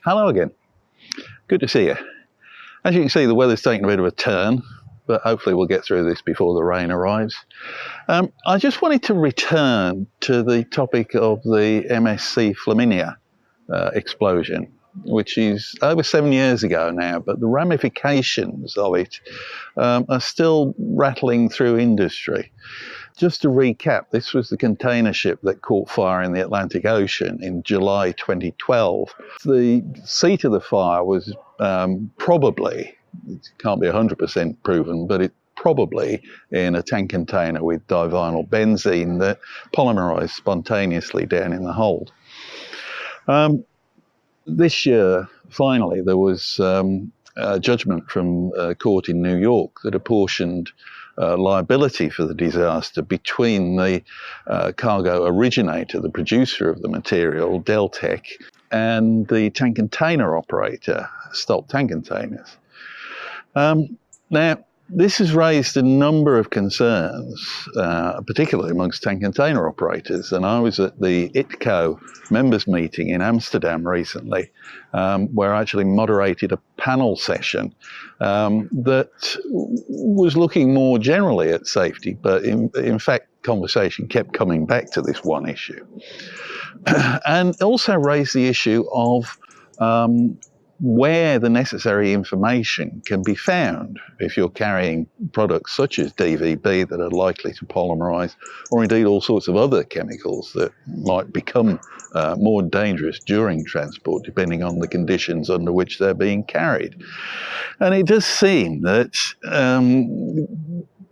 Hello again. Good to see you. As you can see, the weather's taking a bit of a turn, but hopefully we'll get through this before the rain arrives. I just wanted to return to the topic of the MSC Flaminia explosion, which is over 7 years ago now, but the ramifications of it are still rattling through industry. Just to recap, this was the container ship that caught fire in the Atlantic Ocean in July 2012. The seat of the fire was probably, it can't be 100% proven, but it probably in a tank container with divinyl benzene that polymerized spontaneously down in the hold. This year, finally, there was a judgment from a court in New York that apportioned liability for the disaster between the cargo originator, the producer of the material, Deltec, and the tank container operator, Stolt Tank Containers. Now, this has raised a number of concerns, particularly amongst tank container operators. And I was at the ITCO members meeting in Amsterdam recently, where I actually moderated a panel session that was looking more generally at safety, but in fact, conversation kept coming back to this one issue. And also raised the issue of where the necessary information can be found if you're carrying products such as DVB that are likely to polymerize, or indeed all sorts of other chemicals that might become more dangerous during transport, depending on the conditions under which they're being carried. And it does seem that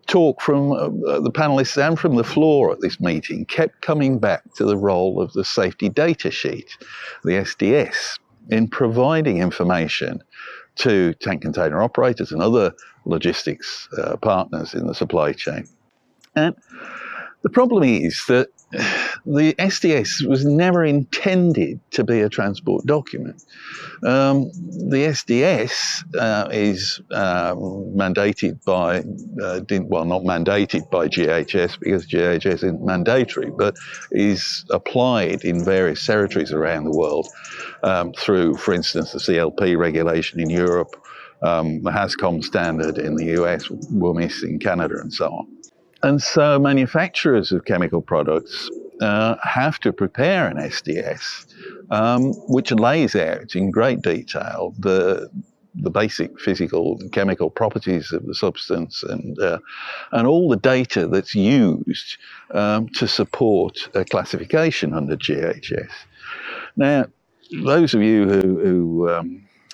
talk from the panelists and from the floor at this meeting kept coming back to the role of the safety data sheet, the SDS, in providing information to tank container operators and other logistics partners in the supply chain. And the problem is that the SDS was never intended to be a transport document. The SDS is mandated by, well, not mandated by GHS because GHS isn't mandatory, but is applied in various territories around the world through, for instance, the CLP regulation in Europe, the HASCOM standard in the US, MIS in Canada, and so on. And so manufacturers of chemical products have to prepare an SDS, which lays out in great detail the basic physical and chemical properties of the substance and all the data that's used to support a classification under GHS. Now, those of you who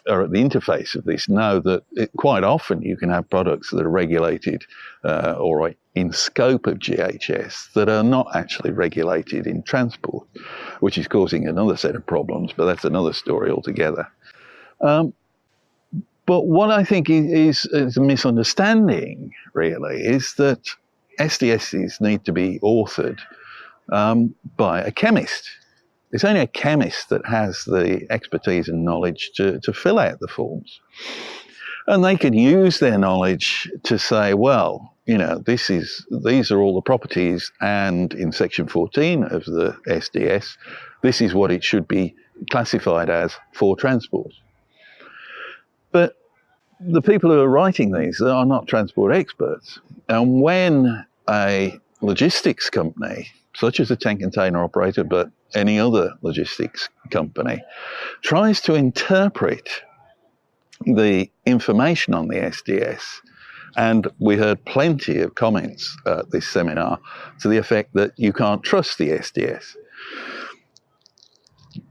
are at the interface of this know that quite often you can have products that are regulated or in scope of GHS that are not actually regulated in transport, which is causing another set of problems, but that's another story altogether. But what I think is a misunderstanding, really, is that SDSs need to be authored by a chemist. It's only a chemist that has the expertise and knowledge to fill out the forms. And they can use their knowledge to say, well, you know, these are all the properties, and in section 14 of the SDS, this is what it should be classified as for transport. But the people who are writing these are not transport experts. And when a logistics company, such as a tank container operator, but any other logistics company, tries to interpret the information on the SDS, and we heard plenty of comments at this seminar to the effect that you can't trust the SDS.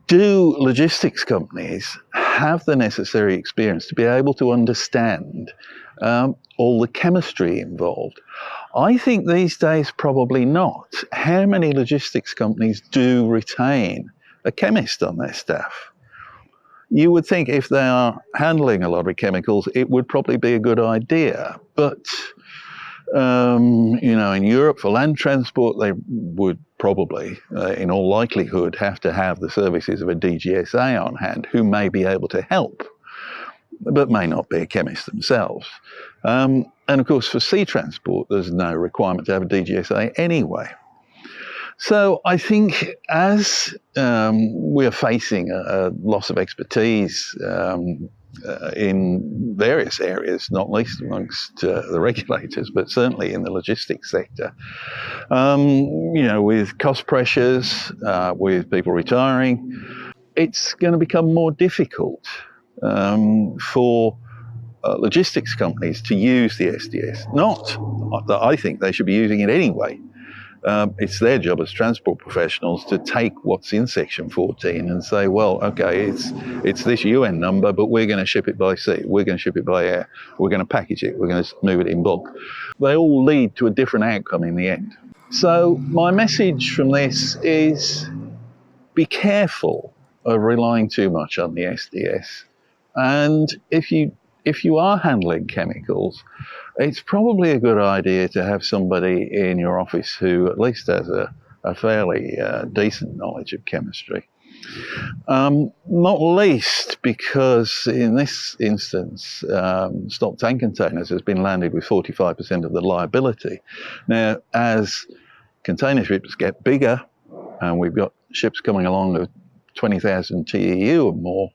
Do logistics companies have the necessary experience to be able to understand all the chemistry involved? I think these days probably not. How many logistics companies do retain a chemist on their staff? You would think if they are handling a lot of chemicals, it would probably be a good idea. But, you know, in Europe for land transport, they would probably, in all likelihood, have to have the services of a DGSA on hand who may be able to help, but may not be a chemist themselves. And of course, for sea transport, there's no requirement to have a DGSA anyway. So I think as we're facing a loss of expertise in various areas, not least amongst the regulators, but certainly in the logistics sector, with cost pressures, with people retiring, it's going to become more difficult for logistics companies to use the SDS. Not that I think they should be using it anyway. It's their job as transport professionals to take what's in Section 14 and say, well, okay, it's this UN number, but we're going to ship it by sea, we're going to ship it by air, we're going to package it, we're going to move it in bulk. They all lead to a different outcome in the end. So my message from this is be careful of relying too much on the SDS. And if you are handling chemicals, it's probably a good idea to have somebody in your office who at least has a fairly decent knowledge of chemistry. Not least because in this instance, stock tank containers has been landed with 45% of the liability. Now, as container ships get bigger, and we've got ships coming along of 20,000 TEU or more,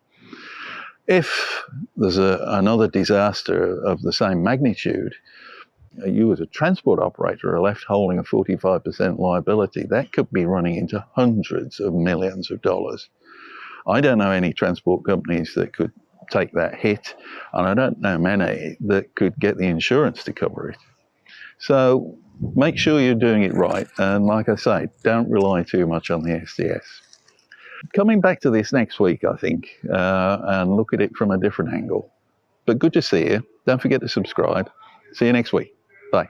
if there's another disaster of the same magnitude, you as a transport operator are left holding a 45% liability. That could be running into hundreds of millions of dollars. I don't know any transport companies that could take that hit, and I don't know many that could get the insurance to cover it. So make sure you're doing it right, and like I say, don't rely too much on the SDS. Coming back to this next week, I think, and look at it from a different angle. But good to see you. Don't forget to subscribe. See you next week. Bye.